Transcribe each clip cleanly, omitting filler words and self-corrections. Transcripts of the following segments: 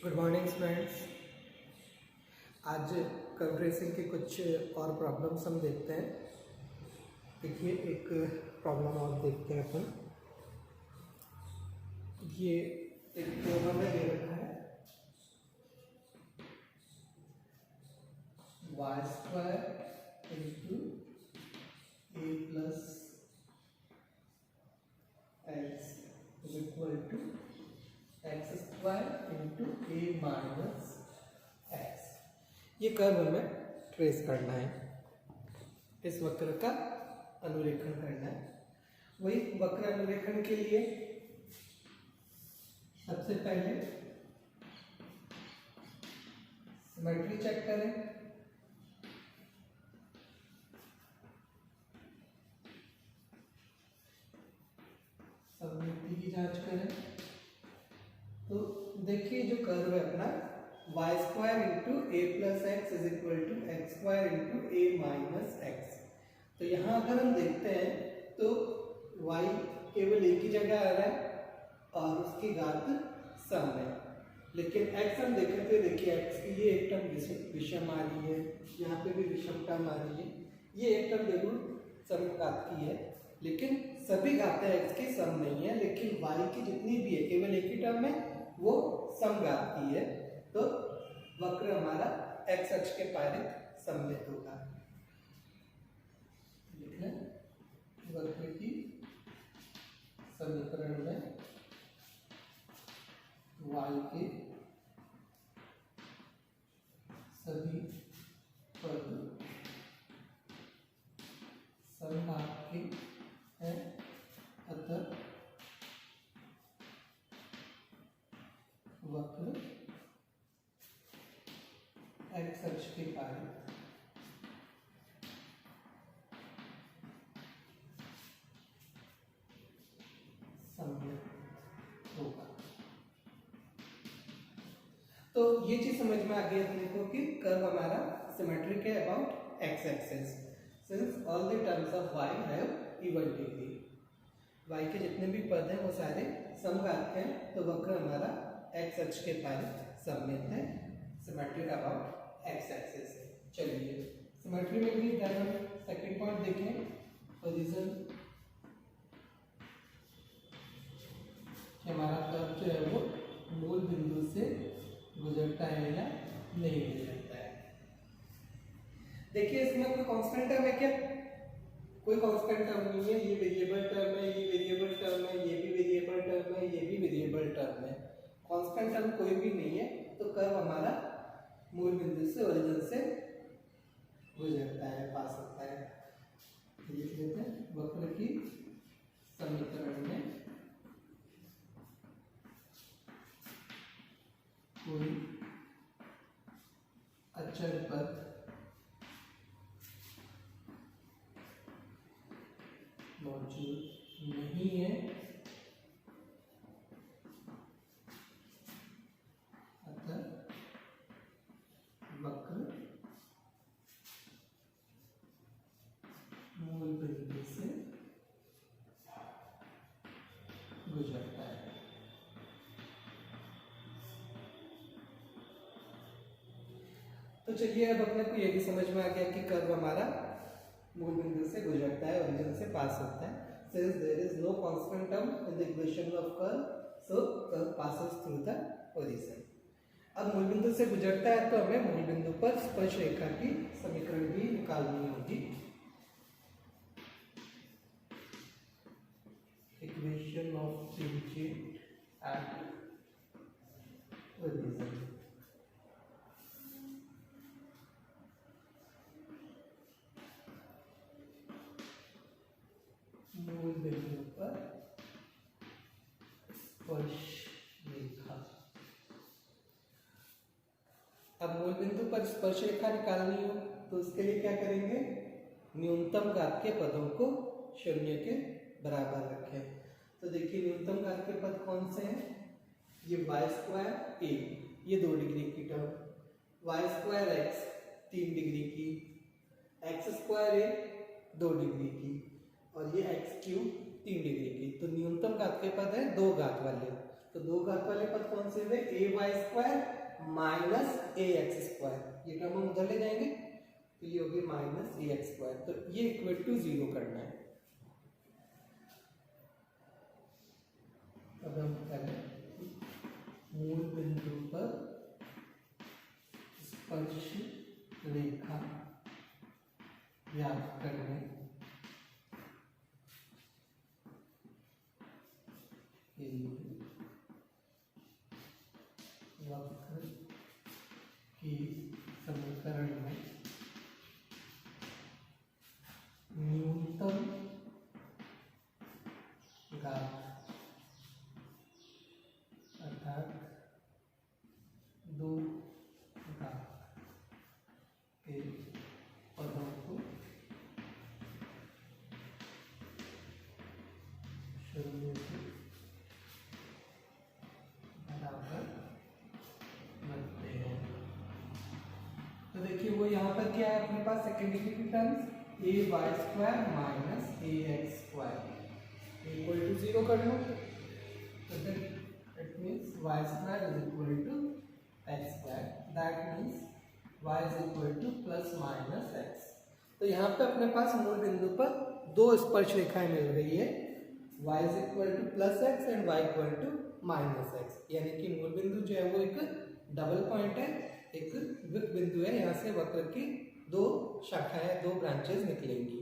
Good morning students. आज curve tracing के कुछ और प्रॉब्लम्स हम देखते हैं। देखिए एक प्रॉब्लम और देखते हैं अपन। ये एक प्रॉब्लम में दे रखा है y square into a plus x is equal to x square into a minus x. ये कर्व हमें ट्रेस करना है, इस वक्र का अनुरेखण करना है। वही वक्र अनुरेखण के लिए सबसे पहले सिमेट्री चेक करें। सममिति की जांच करें तो देखिए जो कर्व है अपना y square into a plus x is equal to x square into a minus x. तो यहाँ अगर हम देखते हैं तो y केवल एक ही जगह आ रहा है और उसकी घात सम है, लेकिन x हम देखें तो देखिए x की ये एक टर्म विषम आ रही है, यहाँ पे भी विषम टर्म आ रही है। ये एक टर्म जरूर सम घात की है, लेकिन सभी घातें x की सम नहीं है, लेकिन y की जितनी भी है केवल एक ही टर्म है वो सम घात की है। तो वक्र हमारा x अक्ष के पारित सममित होगा। वक्र की समीकरण में y के सभी पद समघात के हैं, अतः वक्र x अक्ष के पारित होगा। तो ये चीज समझ में आ गई अपने को कि कर्व हमारा सिमेट्रिक है about x axis since all the terms of y have even degree. y के जितने भी पद हैं वो सारे समघात हैं, तो वक्र हमारा x अक्ष के पारित सममित है, सिमेट्रिक अबाउट एक्स एक्सिस है। चलिए सिमेट्री में भी सेकंड पॉइंट देखें, पोजीशन हमारा कर्व जो है वो मूल बिंदु से गुजरता है या नहीं गुजरता है। देखिए इसमें कोई कांस्टेंट टर्म है क्या? कोई कांस्टेंट टर्म नहीं है। ये वेरिएबल टर्म है, ये वेरिएबल टर्म है, ये भी वेरिएबल टर्म है, ये भी वेरिएबल टर्म है। कांस्टेंट टर्म कोई भी नहीं है, तो कर्व हमारा मूल बिंदु से ओरिजिन से गुजरता है, पास होता है। लिख लेते हैं वक्र की समीकरण में कोई अचर पद मौजूद नहीं है, अतः वक्र मूल बिंदु से गुजरता है। तो चलिए अब अपने को ये भी समझ में आ गया कि कर्व हमारा मूल बिंदु से गुजरता है, ओरिजिन से पास होता है। Since there is no constant term in the equation of curve, so curve passes through the origin. अब मूल बिंदु से गुजरता है तो हमें मूल बिंदु पर स्पर्श रेखा की समीकरण भी निकालनी होगी। Equation of tangent at origin. मूल बिंदु पर स्पर्श रेखा। अब मूल बिंदु पर स्पर्श रेखा निकालनी हो तो उसके लिए क्या करेंगे? न्यूनतम घात के पदों को शून्य के बराबर रखें। तो देखिए न्यूनतम घात के पद कौन से हैं? ये वाई स्क्वायर ए, ये 2 डिग्री की term, y square x 3 degree की, एक्स स्क्वायर ए 2 डिग्री की, और ये x³ 3 डिग्री की। तो न्यूनतम घात के पद है 2 घात वाले, तो तो दो घात वाले पद कौन से हुए, ए y square minus a x square, ये टर्म हम उधर ले जाएंगे तो ये होगी माइनस ए एक्स स्क्वायर। तो ये इक्वल टू 0 करना है। अब हम करें मूल बिंदु पर स्पर्श रेखा ज्ञात करने के लिए वक्र के समीकरण में न्यूनतम घात अर्थात दो घात के पदों को शून्य से बराबर रखते हैं। तो देखिए वो यहाँ पर क्या है अपने पास सेकेंड डिग्री की terms a y square minus a x square equal to 0 कर लो। तो it means y square is equal to x square, that means y is equal to plus minus x. तो यहाँ पे अपने पास मूल बिंदु पर दो स्पर्श रेखाएं मिल रही है, y is equal to plus x and y equal to minus x, यानी कि मूल बिंदु जो है वो एक डबल पॉइंट है, एक वृत्त बिंदु है, यहाँ से वक्र की दो शाखाएं, दो ब्रांचेस निकलेंगी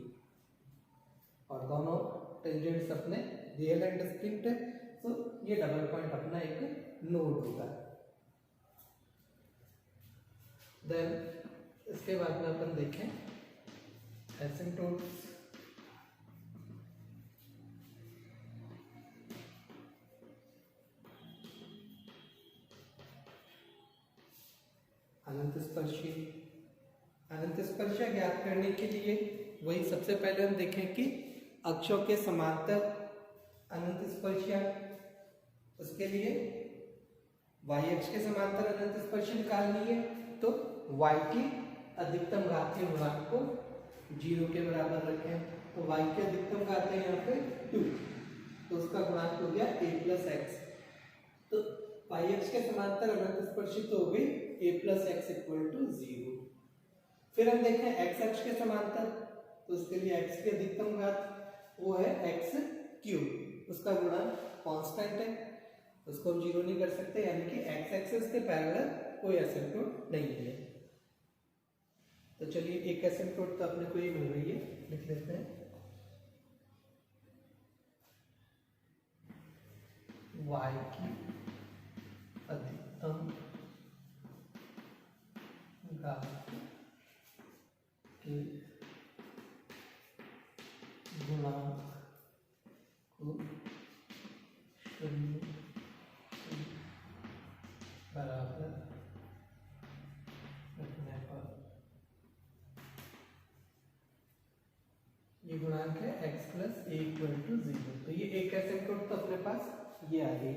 और दोनों टेंजेंट्स अपने रियल एंड डिस्टिंक्ट है। तो ये डबल पॉइंट अपना एक नोड होगा। देन इसके बाद में अपन देखें एसिम्पटोट्स। अनंत स्पर्शी, अनंत स्पर्शिया ज्ञात करने के लिए वही सबसे पहले हम देखें कि अक्षों के समांतर अनंत स्पर्शिया, उसके लिए y अक्ष के समांतर अनंत स्पर्शी निकालनी है। तो y की अधिकतम घातीय गुणांक को 0 के बराबर रखें। तो y की अधिकतम घात है यहाँ पे 2, तो उसका गुणांक हो गया a प्लस एक्स। तो y अक्ष के समांतर अनंत स्पर्शी तो हो गई a plus x equal to 0। फिर हम देखें x अक्ष के समांतर, तो उसके लिए x की अधिकतम घात वो है x क्यूब, उसका गुणांक कांस्टेंट है, उसको हम 0 नहीं कर सकते, यानी कि x एक्सिस के पैरेलल कोई एसिम्पटोट नहीं है। तो चलिए एक एसिम्पटोट तो अपने को ये मिल रही है, लिख लेते हैं y की अधिकतम घात के गुणांक को 0 के बराबर रखने पर ये गुणांक है x plus a equal to 0। तो ये एक एसिम्पटोट तो अपने पास ये आ गई,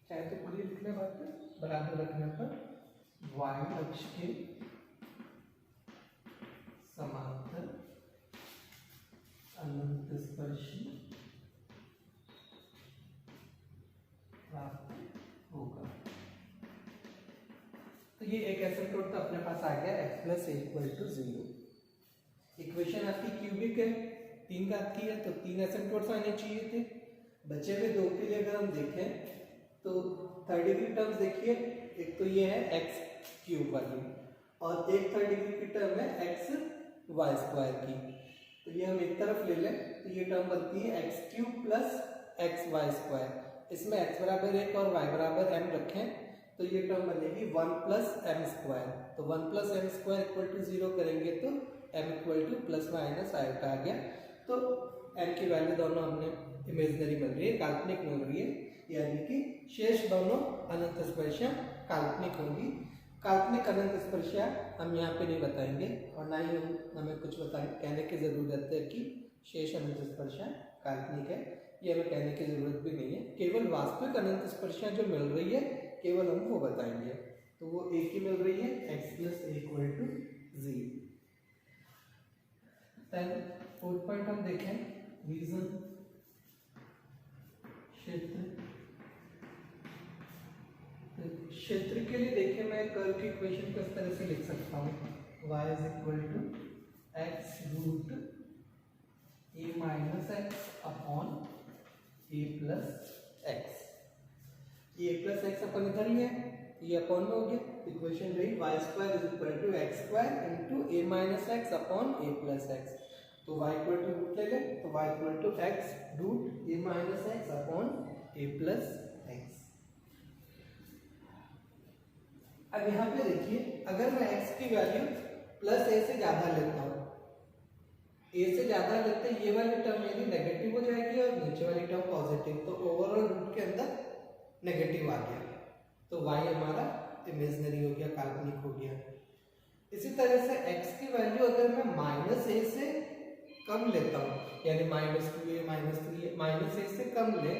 चाहे तो पूरी लिख ले बात बराबर रखने पर y अक्ष के समांतर अनंत स्पर्शी प्राप्त होगा। तो ये एक एसिम्पटोट तो अपने पास आ गया x plus a equal to 0। Equation आपकी क्यूबिक है, 3 घात की है, तो 3 एसिम्पटोट्स आने चाहिए थे। बचे हुए 2 के लिए अगर हम देखें तो थर्ड डिग्री टर्म्स देखिए, एक तो ये है x क्यूब वाली और एक थर्ड डिग्री की टर्म है x वाई स्क्वायर की। तो ये हम एक तरफ ले लें तो ये टर्म बनती है x cube plus x y square. इसमें x बराबर 1 और y बराबर m रखें तो ये टर्म बनेगी 1 प्लस एम स्क्वायर। तो 1 plus M square equal to 0 करेंगे तो m equal to plus minus iota आ गया। तो m की वैल्यू दोनों हमने इमेजिनरी मिल रही है, काल्पनिक मिल रही है, यानी कि शेष दोनों अनंत स्पर्शियां काल्पनिक होंगी। काल्पनिक अनंत स्पर्शियां हम यहाँ पे नहीं बताएंगे और ना ही हमें कुछ कहने की ज़रूरत है कि शेष अनंत स्पर्शियां काल्पनिक है, ये हमें कहने की ज़रूरत भी नहीं है। केवल वास्तविक अनंत स्पर्शियां जो मिल रही है केवल हम वो बताएंगे। तो वो एक ही मिल रही है x plus a equal to 0। Then fourth point हम देखें रीजन, क्षेत्र क्षेत्र के लिए देखिए मैं कर्व की इक्वेशन को इस तरह से लिख सकता हूँ, y is equal to x root a minus x upon a plus x. ये ए प्लस एक्स अपन इधर ही है, ये अपॉन में हो गया, इक्वेशन रही y square is equal to x square into a minus x upon a plus x. तो y equal to root ले लें, तो y equal to x root a minus x upon a plus x. अब यहाँ पे देखिए, अगर मैं x की वैल्यू प्लस ए से ज्यादा लेता हूँ, ए से ज्यादा लेते ये वाली टर्म मेरी नेगेटिव हो जाएगी और नीचे वाली टर्म पॉजिटिव, तो ओवरऑल रूट के अंदर नेगेटिव आ गया, तो y हमारा इमेजिनरी हो गया, काल्पनिक हो गया। इसी तरह से x की वैल्यू अगर मैं माइनस ए से कम लेता हूँ, यानी minus 2a minus 3a minus ए से कम ले,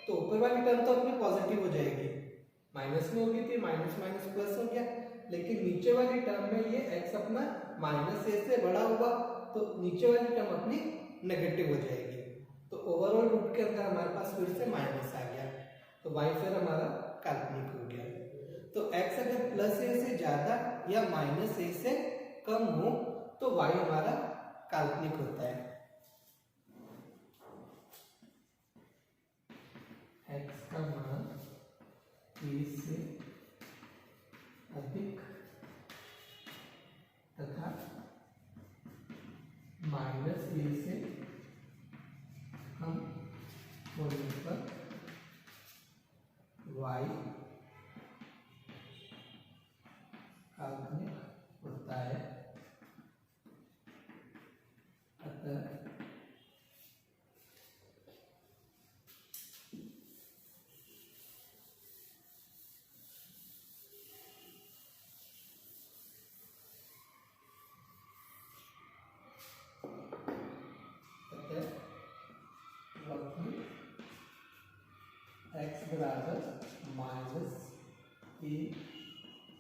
तो ऊपर वाली टर्म तो अपनी पॉजिटिव हो जाएगी, माइनस में होगी थी, माइनस माइनस प्लस हो गया, लेकिन नीचे वाली टर्म में ये x अपना माइनस ए से बड़ा हुआ, तो नीचे वाली टर्म अपनी नेगेटिव हो जाएगी, तो ओवरऑल रूट के अंदर हमारे पास फिर से माइनस आ गया, तो y फिर हमारा काल्पनिक हो गया। तो x अगर प्लस ए से ज्यादा या माइनस ए से कम हो तो y हमारा काल्पनिक होता है। x का मान a से अधिक तथा माइनस ए से कम होने पर y काल्पनिक होता है। अतः x बराबर माइनस ए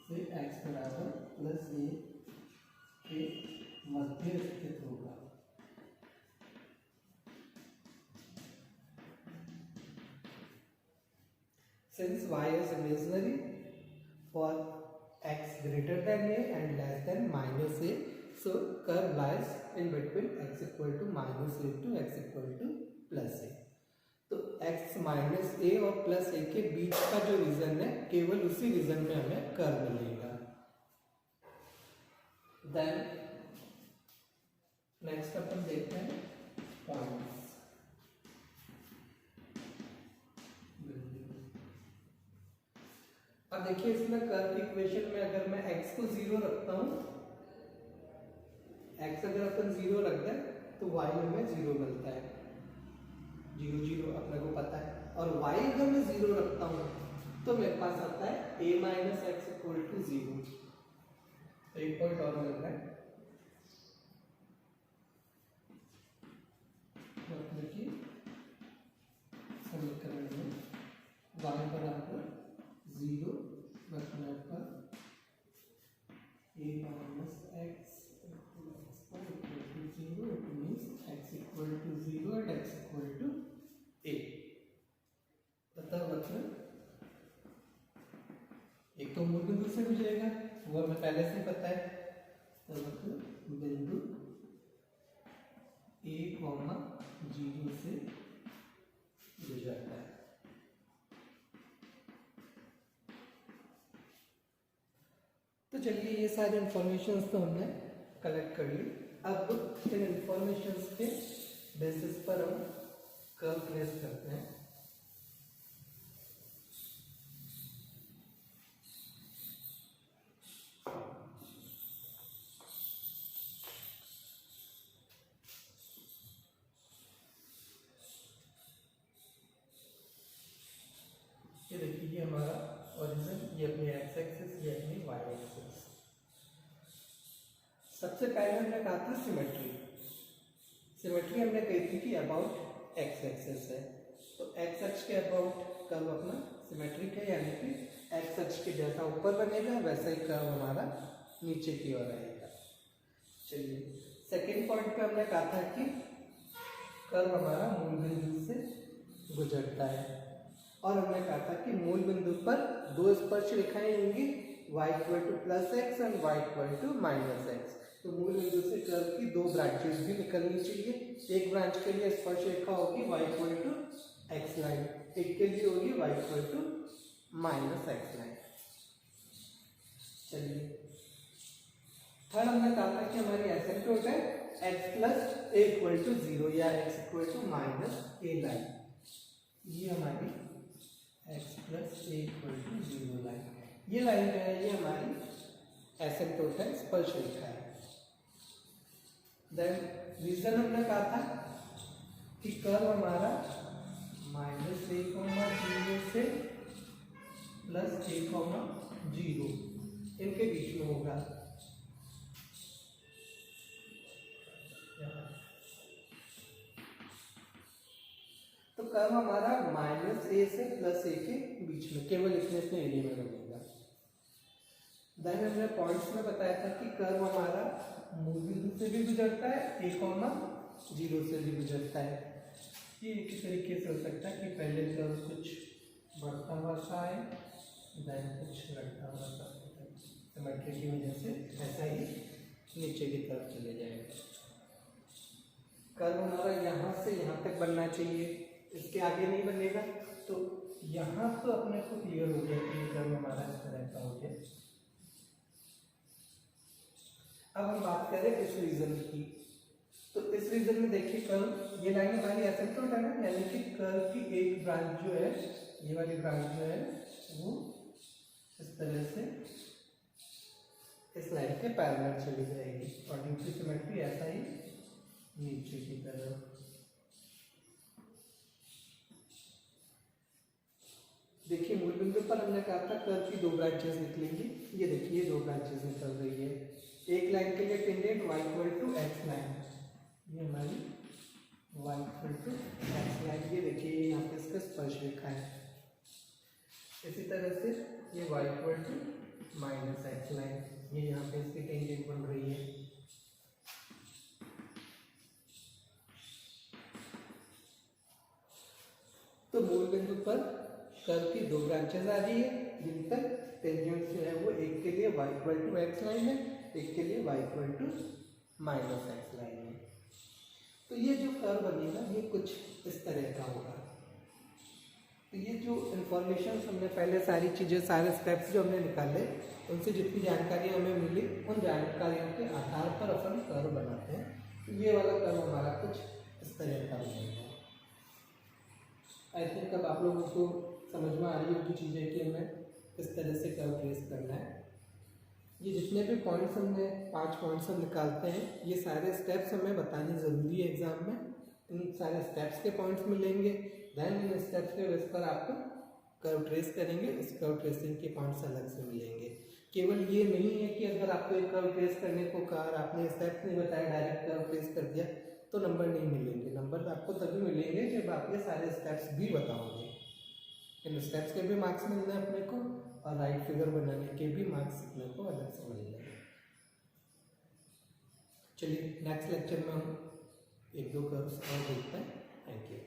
से x बराबर प्लस ए के मध्य स्थित होगा। Since y is imaginary for x greater than a and less than minus a, so curve lies in between x equal to minus a to x equal to plus a. तो x minus ए और plus ए के बीच का जो reason है, केवल उसी reason में हमें कर्व मिलेगा। देन नेक्स्ट अपन देखते हैं पॉइंट्स। अब देखिए इसमें कर्व इक्वेशन में अगर मैं x को 0 रखता हूं, x अगर अपन 0 रख दें तो y हमें 0 मिलता है, 0 0 अपने को पता है, और y अगर मैं 0 रखता हूँ तो मेरे पास आता है a minus x equal to 0। तो एक पॉइंट और मिल रहा है, देखिए समीकरण में y बराबर 0 रखने पर a minus x equal to 0, it means x equal to 0 and x equal to a। तथा मतलब एक तो मूल बिंदु से गुजरेगा, वो हमें पहले से पता है, तो मतलब बिंदु a, 0 से गुजरता है। तो चलिए ये सारे इंफॉर्मेशंस तो हमने कलेक्ट कर ली। अब इन इंफॉर्मेशंस के बेसिस पर हम कर्व ट्रेस करते हैं। ये देखिए, ये हमारा ओरिजिन, ये अपनी एक्स एक्सिस, ये अपनी वाई एक्सिस। सबसे पहले हमने कहा था सिमेट्री। सिमेट्री हमने कही थी कि अबाउट एक्स एक्सिस है, तो एक्स अक्ष के अबाउट कर्व अपना सिमेट्रिक है, यानी कि एक्स अक्ष के जैसा ऊपर बनेगा वैसा ही कर्व हमारा नीचे की ओर आएगा। चलिए सेकेंड पॉइंट पे हमने कहा था कि कर्व हमारा मूल बिंदु से गुजरता है, और हमने कहा था कि मूल बिंदु पर दो स्पर्श रेखाएं होंगी, y equal to plus x and y equal to minus x. तो मूल बिंदु से कर्व की दो ब्रांचेस भी निकलनी चाहिए। एक ब्रांच के लिए स्पर्श रेखा होगी y equal to x line, एक के लिए होगी y equal to minus x line. चलिए थर्ड हमने कहा था कि हमारी एसिम्पटोट है x plus a equal to 0 या x equal to minus a line. ये हमारी x plus a equal to 0 line, ये लाइन जो है ये हमारी एसिम्पटोट है, स्पर्श रेखा है। देन रीजन हमने कहा था कि कर्व हमारा माइनस ए कॉमा 0 से प्लस ए कॉमा 0 इनके बीच में होगा। तो कर्व हमारा माइनस ए से प्लस ए के बीच में केवल इतने एरिया में बनेगा। देन हमने पॉइंट्स में बताया था कि कर्व हमारा मूल बिंदु से भी गुजरता है, ए कॉमा 0 से भी गुजरता है। ये एक तरीके से हो सकता है कि पहले कर्व कुछ बढ़ता हुआ सा है, देन कुछ घटता हुआ सा, सिमेट्री की वजह से ऐसा ही नीचे की तरफ चले जाएगा। कर्व हमारा यहाँ से यहाँ तक बनना चाहिए, इसके आगे नहीं बनेगा। तो यहाँ तो अपने को क्लियर हो गया कि कर्व हमारा इस तरह का हो गया। अब हम बात करें इस रीजन की। तो इस रीजन में देखिए कर्व, ये लाइन हमारी एसिम्पटोट है ना, यानी कि कर्व की एक ब्रांच जो है, ये वाली ब्रांच जो है वो इस तरह से इस लाइन के पैरेलल चली जाएगी और दूसरी सिमेट्री ऐसा ही नीचे की तरफ। देखिए मूल बिंदु पर हमने कहा था कर्व की दो ब्रांचेस निकलेंगी। ये देखिए दो ब्रांचेस निकल रही है। एक लाइन के लिए tangent y equal to x line, ये हमारी y equal to x line, ये देखिए यहाँ पे इसका स्पर्श रेखा है। इसी तरह से ये y equal to minus x line, ये यहाँ पे इसकी टेंजेंट बन रही है। तो मूल बिंदु पर कर्व की दो ब्रांचेस आ रही है जिन पर टेंजेंट जो है वो एक के लिए y equal to x line है, एक के लिए y equal to minus x line है। तो ये जो कर्व बनेगा ये कुछ इस तरह का होगा। तो ये जो इंफॉर्मेशन हमने पहले सारी चीज़ें, सारे स्टेप्स जो हमने निकाले, उनसे जितनी जानकारी हमें मिली उन जानकारियों के आधार पर अपन कर्व बनाते हैं। तो ये वाला कर्व हमारा कुछ इस तरह का बनेगा। आई थिंक अब आप लोगों को समझ में आ रही होगी चीज़ें कि हमें किस तरह से कर्व ट्रेस करना है। ये जितने भी पॉइंट्स हमने 5 पॉइंट्स हम निकालते हैं, ये सारे स्टेप्स हमें बताने ज़रूरी है एग्जाम में। इन सारे स्टेप्स के पॉइंट्स मिलेंगे, देन इन स्टेप्स के बेस पर आपको कर्व ट्रेस करेंगे। इस कर्व ट्रेसिंग के पॉइंट्स अलग से मिलेंगे। केवल ये नहीं है कि अगर आपको एक कर्व ट्रेस करने को कहा, आपने स्टेप्स नहीं बताया, डायरेक्ट कर्व ट्रेस कर दिया तो नंबर नहीं मिलेंगे। नंबर आपको तभी मिलेंगे जब आप ये सारे स्टेप्स भी बताओगे। इन स्टेप्स के भी मार्क्स मिलना है अपने को और राइट फिगर बनाने के भी मार्क्स अपने को अलग से मिलेंगे। चलिए नेक्स्ट लेक्चर में हम 1-2 कर्व्स और देखते हैं। Thank you.